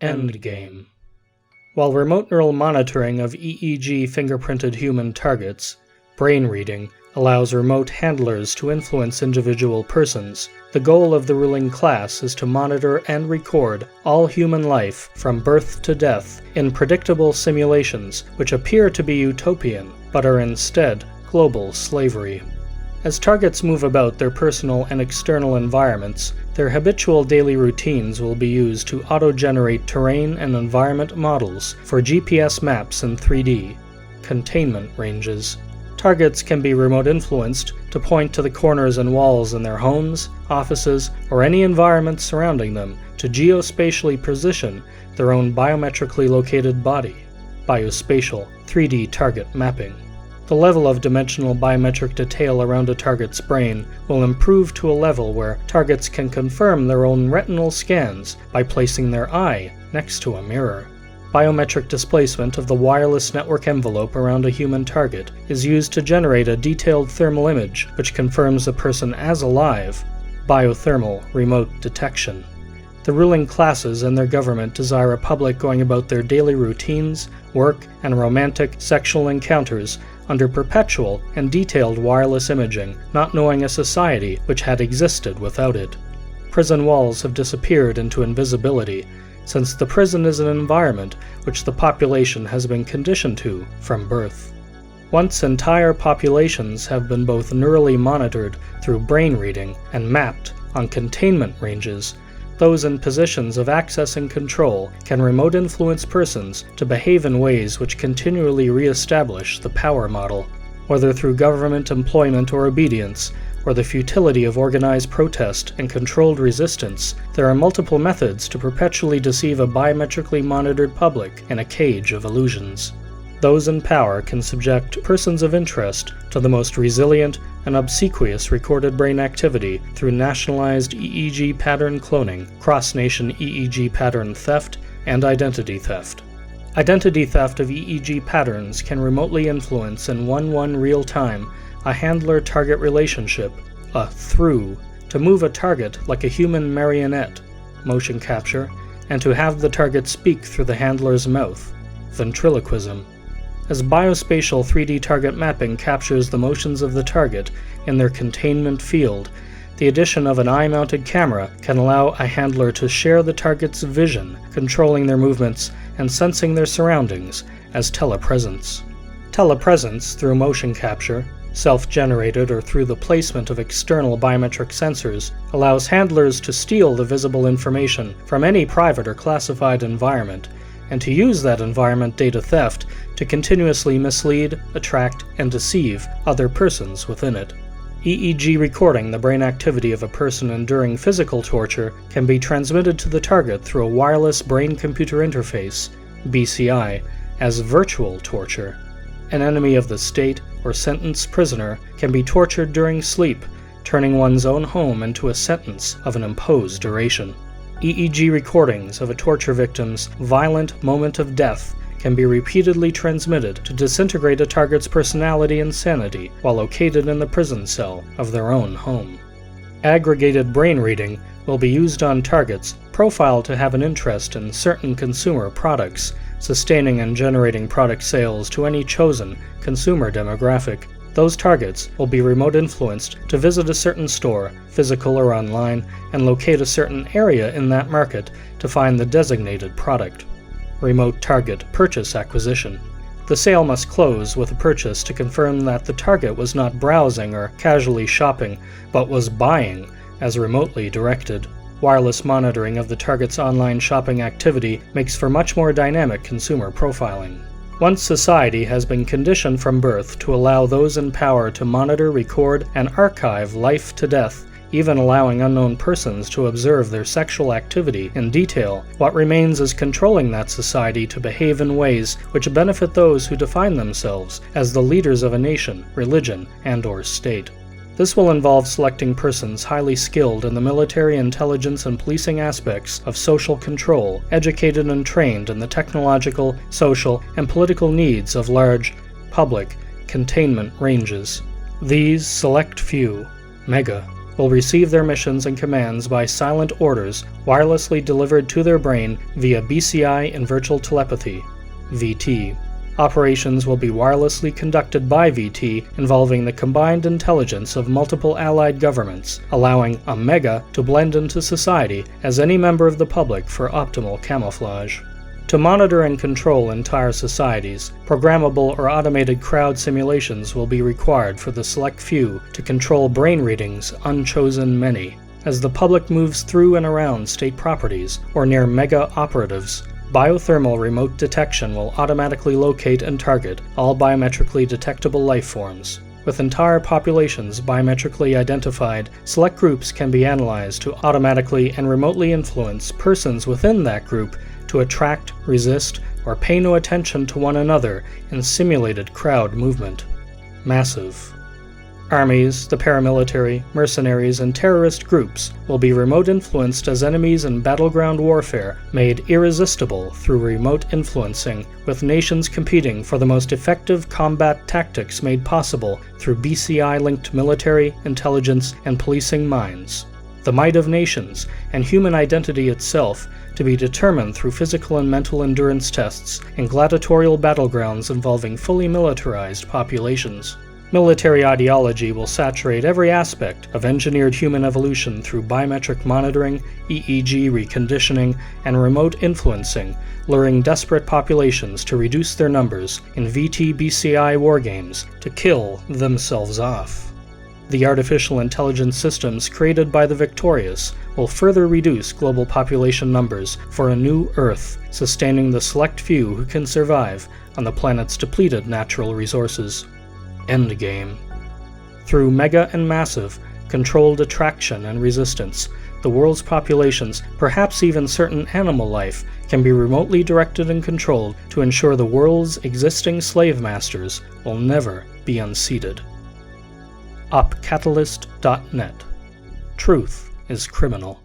Endgame. While remote neural monitoring of EEG fingerprinted human targets, brain reading, allows remote handlers to influence individual persons, the goal of the ruling class is to monitor and record all human life from birth to death in predictable simulations which appear to be utopian, but are instead global slavery. As targets move about their personal and external environments, their habitual daily routines will be used to auto-generate terrain and environment models for GPS maps in 3D, containment ranges. Targets can be remote influenced to point to the corners and walls in their homes, offices, or any environment surrounding them to geospatially position their own biometrically located body. Biospatial 3D target mapping. The level of dimensional biometric detail around a target's brain will improve to a level where targets can confirm their own retinal scans by placing their eye next to a mirror. Biometric displacement of the wireless network envelope around a human target is used to generate a detailed thermal image which confirms a person as alive. Biothermal remote detection. The ruling classes and their government desire a public going about their daily routines, work, and romantic sexual encounters under perpetual and detailed wireless imaging, not knowing a society which had existed without it. Prison walls have disappeared into invisibility, since the prison is an environment which the population has been conditioned to from birth. Once entire populations have been both neurally monitored through brain reading and mapped on containment ranges, those in positions of access and control can remote influence persons to behave in ways which continually re-establish the power model, whether through government employment or obedience, or the futility of organized protest and controlled resistance. There are multiple methods to perpetually deceive a biometrically monitored public in a cage of illusions. Those in power can subject persons of interest to the most resilient and obsequious recorded brain activity through nationalized EEG pattern cloning, cross-nation EEG pattern theft, and identity theft. Identity theft of EEG patterns can remotely influence in 1:1 real-time a handler-target relationship, a through, to move a target like a human marionette, motion capture, and to have the target speak through the handler's mouth, ventriloquism. As biospatial 3D target mapping captures the motions of the target in their containment field, the addition of an eye-mounted camera can allow a handler to share the target's vision, controlling their movements and sensing their surroundings as telepresence. Telepresence through motion capture, self-generated or through the placement of external biometric sensors, allows handlers to steal the visible information from any private or classified environment, and to use that environment data theft to continuously mislead, attract, and deceive other persons within it. EEG recording the brain activity of a person enduring physical torture can be transmitted to the target through a wireless brain-computer interface, BCI, as virtual torture. An enemy of the state or sentenced prisoner can be tortured during sleep, turning one's own home into a sentence of an imposed duration. EEG recordings of a torture victim's violent moment of death can be repeatedly transmitted to disintegrate a target's personality and sanity while located in the prison cell of their own home. Aggregated brain reading will be used on targets profiled to have an interest in certain consumer products, sustaining and generating product sales to any chosen consumer demographic. Those targets will be remote influenced to visit a certain store, physical or online, and locate a certain area in that market to find the designated product. Remote target purchase acquisition. The sale must close with a purchase to confirm that the target was not browsing or casually shopping, but was buying, as remotely directed. Wireless monitoring of the target's online shopping activity makes for much more dynamic consumer profiling. Once society has been conditioned from birth to allow those in power to monitor, record, and archive life to death, even allowing unknown persons to observe their sexual activity in detail, what remains is controlling that society to behave in ways which benefit those who define themselves as the leaders of a nation, religion, and/or state. This will involve selecting persons highly skilled in the military, intelligence, and policing aspects of social control, educated and trained in the technological, social, and political needs of large, public, containment ranges. These select few, mega, will receive their missions and commands by silent orders wirelessly delivered to their brain via BCI and virtual telepathy, VT. Operations will be wirelessly conducted by VT involving the combined intelligence of multiple allied governments, allowing Omega to blend into society as any member of the public for optimal camouflage. To monitor and control entire societies, programmable or automated crowd simulations will be required for the select few to control brain readings unchosen many. As the public moves through and around state properties or near mega operatives, biothermal remote detection will automatically locate and target all biometrically detectable life forms. With entire populations biometrically identified, select groups can be analyzed to automatically and remotely influence persons within that group to attract, resist, or pay no attention to one another in simulated crowd movement. Massive. Armies, the paramilitary, mercenaries, and terrorist groups will be remote influenced as enemies in battleground warfare made irresistible through remote influencing, with nations competing for the most effective combat tactics made possible through BCI-linked military, intelligence, and policing minds. The might of nations, and human identity itself, to be determined through physical and mental endurance tests in gladiatorial battlegrounds involving fully militarized populations. Military ideology will saturate every aspect of engineered human evolution through biometric monitoring, EEG reconditioning, and remote influencing, luring desperate populations to reduce their numbers in VT-BCI wargames to kill themselves off. The artificial intelligence systems created by the victorious will further reduce global population numbers for a new Earth, sustaining the select few who can survive on the planet's depleted natural resources. Endgame. Through mega and massive, controlled attraction and resistance, the world's populations, perhaps even certain animal life, can be remotely directed and controlled to ensure the world's existing slave masters will never be unseated. OpCatalyst.net. Truth is criminal.